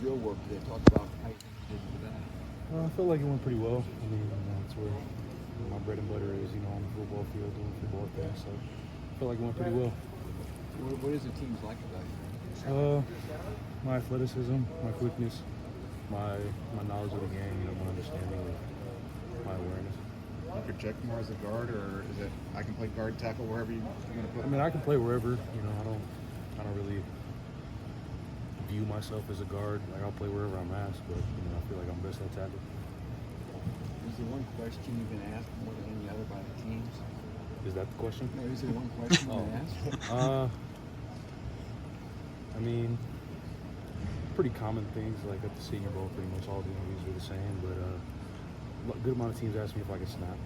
drill work today? Talk about how you did with that. I felt like it went pretty well. I mean, that's where my bread and butter is, on the football field, doing football things. So I felt like it went pretty well. What is the teams like about you? My athleticism, my quickness, my knowledge of the game, my understanding of my awareness. You project more as a guard, or is it I can play guard, tackle, wherever you want to put? I mean, I can play wherever. I don't really view myself as a guard. Like, I'll play wherever I'm asked, but I feel like I'm best at tackle. Is there one question you've been asked more than any other by the teams? Is that the question? No, is there one question you've been asked? I mean, pretty common things like at the Senior Bowl. Pretty much all the interviews are the same, but a good amount of teams ask me if I can snap.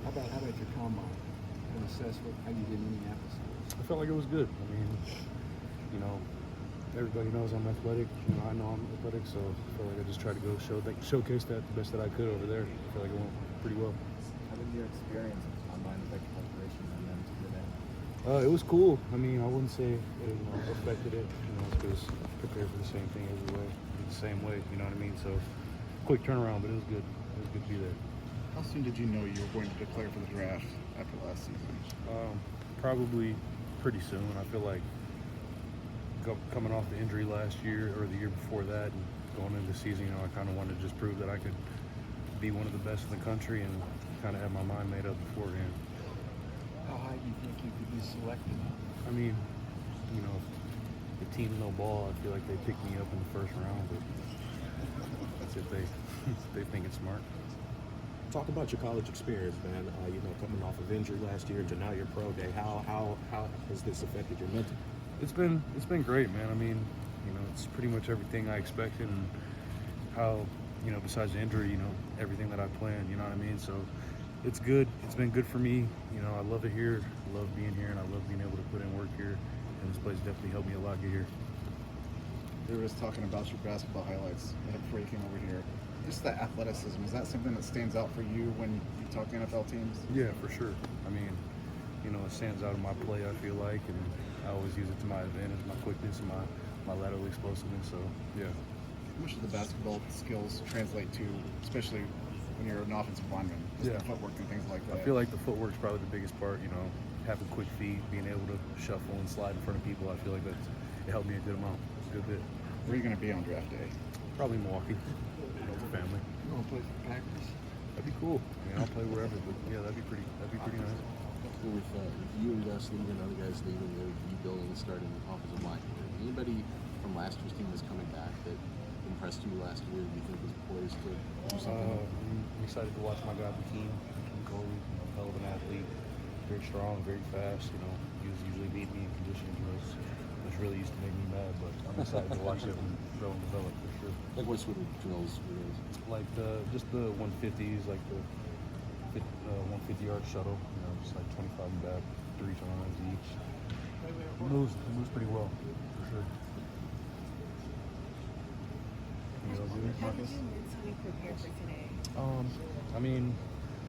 How about your combine? And assess how you did in Indianapolis. I felt like it was good. I mean, everybody knows I'm athletic. I know I'm athletic, so I feel like I just tried to go showcase that the best that I could over there. I feel like it went pretty well. How did your experience with combine affect your preparation and then to get in? It was cool. I mean, I wouldn't say it affected it. Because prepared for the same thing every way, the same way. You know what I mean? So quick turnaround, but it was good. It was good to be there. How soon did you know you were going to declare for the draft after last season? Probably pretty soon. I feel like coming off the injury last year or the year before that and going into the season, I kind of wanted to just prove that I could be one of the best in the country and kind of have my mind made up beforehand. How high do you think you could be selected? I mean, the team's no ball. I feel like they picked me up in the first round, but that's if they think it's smart. Talk about your college experience, man. Coming off of injury last year to now your pro day. How has this affected your mental? It's been great, man. I mean, it's pretty much everything I expected, and how besides the injury, everything that I planned. You know what I mean? So it's good. It's been good for me. I love it here. I love being here, and I love being able to put in work here. And this place definitely helped me a lot get here. They were just talking about your basketball highlights before you came over here. Just that athleticism, is that something that stands out for you when you talk to NFL teams? Yeah, for sure. I mean, it stands out in my play, I feel like, and I always use it to my advantage, my quickness and my lateral explosiveness. So, yeah. How much of the basketball skills translate to, especially when you're an offensive lineman, just the footwork and things like that? I feel like the footwork's probably the biggest part, having quick feet, being able to shuffle and slide in front of people. I feel like it helped me a good amount, a good bit. Where are you going to be on draft day? Probably Milwaukee, with the family. You want to play for the Packers? That'd be cool. I'll play wherever, but yeah, that'd be pretty nice. With you and Gus leaving, other guys leaving, they're rebuilding and starting offensive line. Anybody from last year's team that's coming back that impressed you last year? Do you think was poised to do something? I'm excited to watch my guy Hakeem Cole, hell of an athlete, very strong, very fast. He was usually beat me in conditioning drills, which really used to make me mad. But I'm excited to watch him grow and develop for sure. Like what sort of drills were those? Like just the 150s, like the 150-yard shuttle. Just like 25 and back, 3 times each. He moves pretty well for sure. How did you mentally prepare for today? I mean,